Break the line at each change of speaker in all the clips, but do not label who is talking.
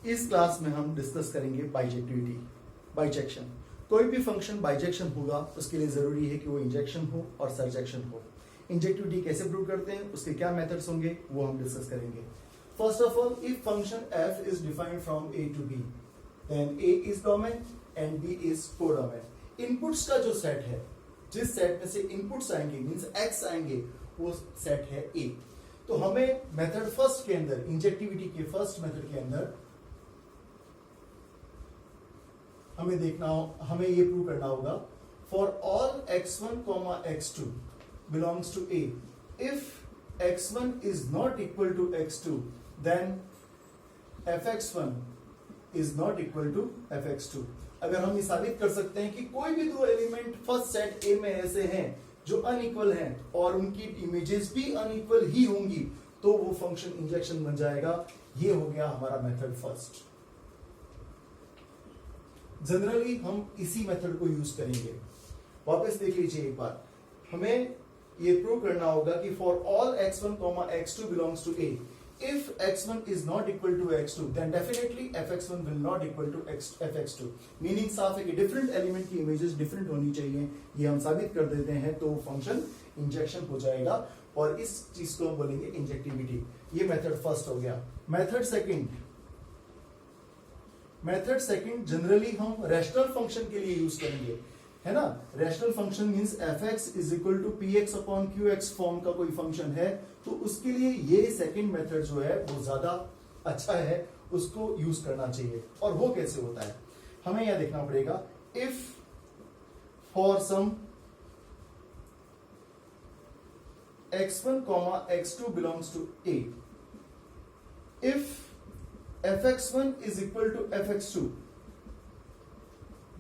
इस क्लास में हम डिस्कस करेंगे बाइजेक्टिविटी, बाइजेक्शन। कोई भी फंक्शन बाइजेक्शन होगा उसके लिए जरूरी है कि वो इंजेक्शन हो और सरजेक्शन हो। इंजेक्टिविटी कैसे प्रूव करते हैं, उसके क्या मेथड्स होंगे वो हम डिस्कस करेंगे। First of all, if function f is defined from a to b, then a is domain and b is codomain. Inputs का जो सेट है, जिस सेट में से इनपुट्स आएंगे मींस x आएंगे, वो सेट है a। तो हमें मेथड फर्स्ट के अंदर, इंजेक्टिविटी के फर्स्ट मेथड के अंदर हमें हमें ये प्रूव करना होगा, for all x1, x2 belongs to a, if x1 is not equal to x2, then fx1 is not equal to fx2। अगर हम ये साबित कर सकते हैं कि कोई भी दो एलिमेंट फर्स्ट सेट ए में ऐसे हैं जो अनइक्वल हैं और उनकी इमेजेस भी अनइक्वल ही होंगी, तो वो फंक्शन इंजेक्शन बन जाएगा। ये हो गया हमारा मेथड फर्स्ट। जनरली हम इसी मेथड को यूज करेंगे। वापस देख लीजिए एक बार, हमें ये प्रूव करना होगा कि for all x1, x2 belongs to a, if x1 is not equal to x2, then definitely fx1 will not equal to fx2। Meaning साफ है कि डिफरेंट एलिमेंट की इमेजेस डिफरेंट होनी चाहिए। ये हम साबित कर देते हैं तो फंक्शन इंजेक्शन हो जाएगा और इस चीज को हम बोलेंगे इंजेक्टिविटी। ये मेथड फर्स्ट हो गया। मेथड सेकंड जनरली हम रैशनल फंक्शन के लिए यूज करेंगे, है ना। Rational function means fx is equal to px upon qx form का कोई फंक्शन है, तो उसके लिए ये सेकंड मेथड जो है वो ज्यादा अच्छा है, उसको यूज करना चाहिए। और वो कैसे होता है हमें यह देखना पड़ेगा। If for some x1, x2 belongs to a, if fx1 is equal to fx2,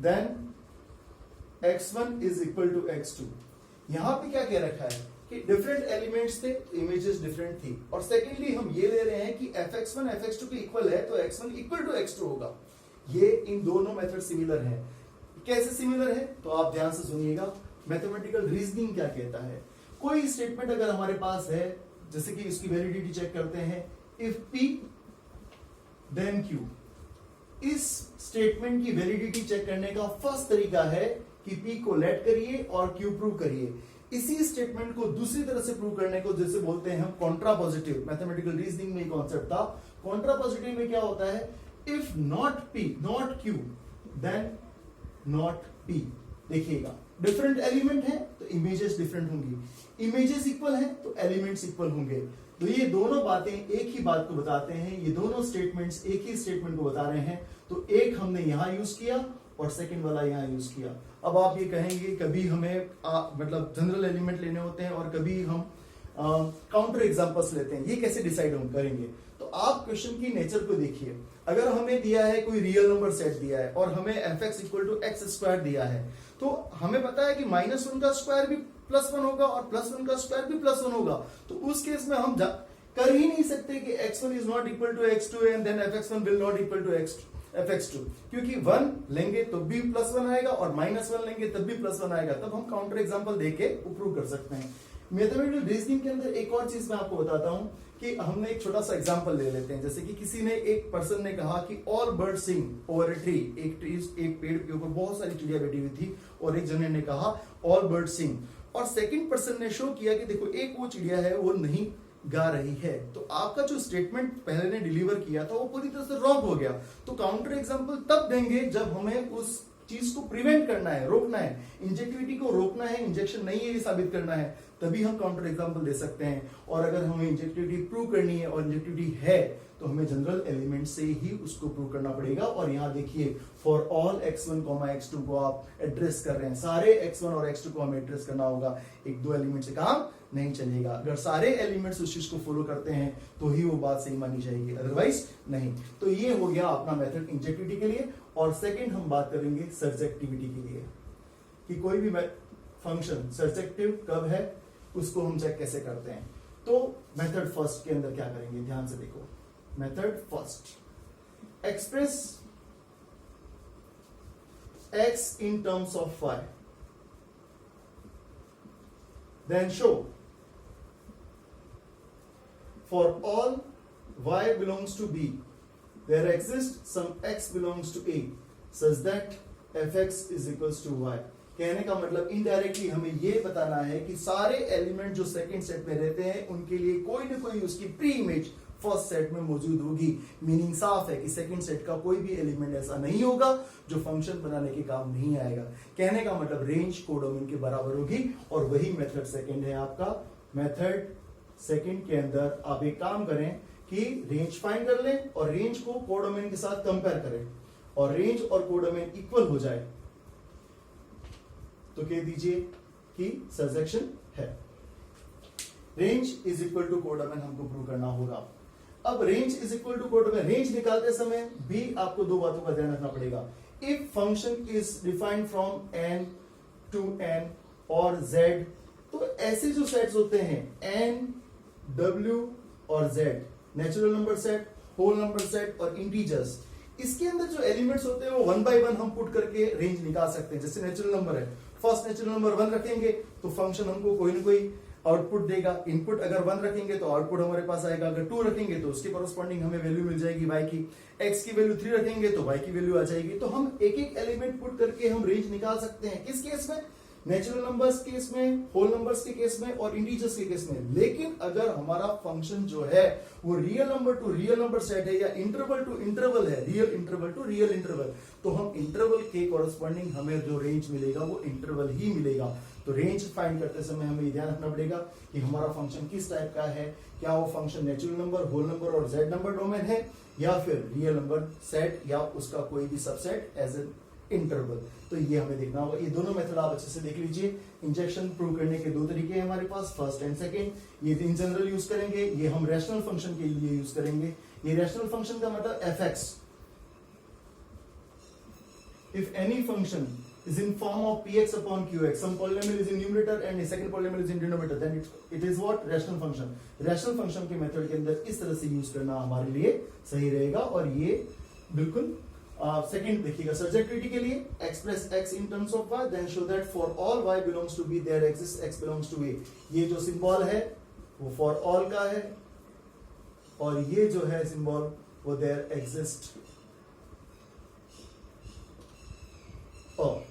then x1 is equal to x2। यहां पे क्या कह रखा है कि डिफरेंट एलिमेंट्स थे, इमेजेस डिफरेंट थी, और सेकेंडली हम ये ले रहे हैं कि fx1 fx2 के इक्वल है, तो x1 इक्वल टू x2 होगा। ये इन दोनों मेथड सिमिलर हैं। कैसे सिमिलर है तो आप ध्यान से सुनिएगा। मैथमेटिकल रीजनिंग क्या कहता है, कोई स्टेटमेंट अगर हमारे पास है, जैसे कि इसकी वैलिडिटी चेक करते हैं, इफ p then q। इस स्टेटमेंट की वैलिडिटी चेक करने का फर्स्ट तरीका है कि p को लेट करिए और q प्रूव करिए। इसी स्टेटमेंट को दूसरी तरह से प्रूव करने को जैसे बोलते हैं हम कॉन्ट्रापॉजिटिव। मैथमेटिकल रीजनिंग में कॉन्सेप्ट था। कॉन्ट्रापॉजिटिव में क्या होता है, if not p not q then not p। देखिएगा, डिफरेंट एलिमेंट है तो इमेजेस डिफरेंट होंगी, इमेजेस इक्वल है तो एलिमेंट्स इक्वल होंगे। तो ये दोनों बातें एक ही बात को बताते हैं, ये दोनों स्टेटमेंट्स एक ही स्टेटमेंट को बता रहे हैं। तो एक हमने यहां यूज किया और सेकंड वाला यहां यूज किया। अब आप ये कहेंगे कभी हमें मतलब जनरल एलिमेंट लेने होते हैं और कभी हम काउंटर एग्जांपल्स लेते हैं, ये कैसे डिसाइड हम करेंगे। तो आप क्वेश्चन की नेचर को देखिए। अगर हमें दिया है कोई रियल नंबर सेट दिया है और हमें fx equal to x square दिया है, तो हमें पता है कि -1 का स्क्वायर भी +1 होगा और +1 का स्क्वायर भी +1 होगा। तो उस केस में हम कर ही नहीं सकते कि x1 is not equal to x2 and then fx1 will not equal to fx2, क्योंकि 1 लेंगे तो भी +1 आएगा और -1 लेंगे तब भी +1 आएगा। तब हम काउंटर एग्जांपल देके प्रूव कर सकते हैं। मैथमेटिकल रीजनिंग के अंदर एक और चीज मैं आपको बताता हूं कि हमने एक छोटा सा एग्जांपल ले लेते हैं। जैसे कि किसी ने, एक पर्सन ने कहा कि all bird sing over a tree. एक पेड़ के ऊपर बहुत सारी चिड़िया बैठी हुई थी और एक जने ने कहा ऑल बर्ड सिंग, और सेकंड पर्सन ने शो किया कि देखो एक वो चिड़िया है वो नहीं गा रही है। तो आपका जो स्टेटमेंट पहले ने डिलीवर किया था वो पूरी तरह से रॉन्ग हो गया। तो काउंटर एग्जांपल तब देंगे जब हमें उस चीज को प्रिवेंट करना है, रोकना है, इंजेक्टिविटी को रोकना है, इंजेक्शन नहीं है ये साबित करना है, तभी हम काउंटर एग्जांपल दे सकते हैं। और अगर हमें इंजेक्टिविटी प्रूव करनी है और इंजेक्टिविटी है तो हमें जनरल एलिमेंट से ही उसको प्रूव करना पड़ेगा। और यहां देखिए, फॉर ऑल x1, x2 को आप एड्रेस कर रहे हैं, सारे x1 और x2 को हमें एड्रेस करना होगा। एक दो एलिमेंट से काम नहीं चलेगा। अगर सारे एलिमेंट्स उस चीज को फॉलो करते हैं तो ही वो बात सही मानी जाएगी, अदरवाइज नहीं। तो ये हो गया अपना मेथड इंजेक्टिविटी के लिए। और सेकंड हम बात करेंगे सर्जेक्टिविटी के लिए, कि कोई भी फंक्शन सर्जेक्टिव कब है उसको हम चेक कैसे करते हैं। तो मेथड फर्स्ट के अंदर क्या करेंगे, ध्यान से देखो। Method first, express x in terms of y, then show for all y belongs to b, there exists some x belongs to a such that fx is equals to y। कहने का मतलब इनडायरेक्टली हमें ये बताना है कि सारे element जो सेकंड सेट में रहते हैं उनके लिए कोई ना कोई उसकी प्री इमेज फर्स्ट सेट में मौजूद होगी। मीनिंग साफ है कि सेकंड सेट का कोई भी एलिमेंट ऐसा नहीं होगा जो फंक्शन बनाने के काम नहीं आएगा। कहने का मतलब रेंज कोडोमेन के बराबर होगी और वही मेथड सेकंड है आपका। मेथड सेकंड के अंदर आप एक काम करें कि रेंज फाइंड कर लें और रेंज को कोडोमेन के साथ कंपेयर करें और रेंज और कोडोमेन इक्वल हो जाए तो कह दीजिए कि सर्जेक्शन है। Range is equal to codomain हमको प्रूव करना होगा। अब range is equal to codomain, range निकालते समय भी आपको दो बातों का ध्यान रखना पड़ेगा। If function is defined from n to n और z, तो ऐसे जो सेट्स होते हैं n, w और z, natural number set, whole number set और इंटीजर्स, इसके अंदर जो एलिमेंट्स होते हैं वो वन बाय वन हम पुट करके रेंज निकाल सकते हैं। जैसे नेचुरल नंबर है, फर्स्ट नेचुरल नंबर 1 रखेंगे तो फंक्शन हमको कोई ना कोई आउटपुट देगा। इनपुट अगर 1 रखेंगे तो आउटपुट हमारे पास आएगा, अगर 2 रखेंगे तो उसके कॉरस्पॉन्डिंग हमें वैल्यू मिल जाएगी y की, x की वैल्यू 3 रखेंगे तो y की वैल्यू आ जाएगी। तो हम एक एक एलिमेंट पुट करके हम रेंज निकाल सकते हैं। किस केस में? नेचुरल नंबर्स के केस में, होल नंबर्स के केस में और इंटीजर्स के केस में। लेकिन अगर हमारा फंक्शन जो है वो real number to real number set है या इंटरवल टू इंटरवल है, real interval to real interval, तो हम इंटरवल के कॉरस्पॉन्डिंग हमें जो रेंज मिलेगा वो इंटरवल ही मिलेगा। तो रेंज फाइंड करते समय हमें ये ध्यान रखना पड़ेगा कि हमारा फंक्शन किस टाइप का है। क्या वो function natural number, whole number और जेड नंबर डोमेन है या फिर रियल नंबर सेट या उसका कोई भी सबसेट एज एन इंटरवल। तो ये हमें देखना होगा। ये दोनों मेथड आप अच्छे से देख लीजिए। इंजेक्शन प्रूव करने के दो तरीके हैं हमारे पास, फर्स्ट एंड सेकंड। ये इन जनरल यूज करेंगे, ये हम रैशनल फंक्शन के लिए यूज करेंगे। ये रैशनल फंक्शन का मतलब fx, if any function is in form of px upon qx, some polynomial is in numerator and a second polynomial is in denominator, then it is what? rational function। rational function के method के अंदर इस तरह से use करना हमारे लिए सही रहेगा। और ये बिल्कुल सेकंड देखिएगा, सर्जेक्टिविटी के लिए express x in terms of y, then show that for all y belongs to b there exists x belongs to a। ये जो सिंबल है वो for all का है और ये जो है सिंबल वो there exist और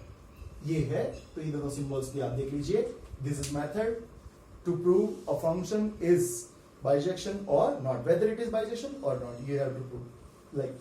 ये है। तो ये दोनों सिंबल्स भी आप देख लीजिए। This is method to prove a function is bijection or not, whether it is bijection or not, you have to prove like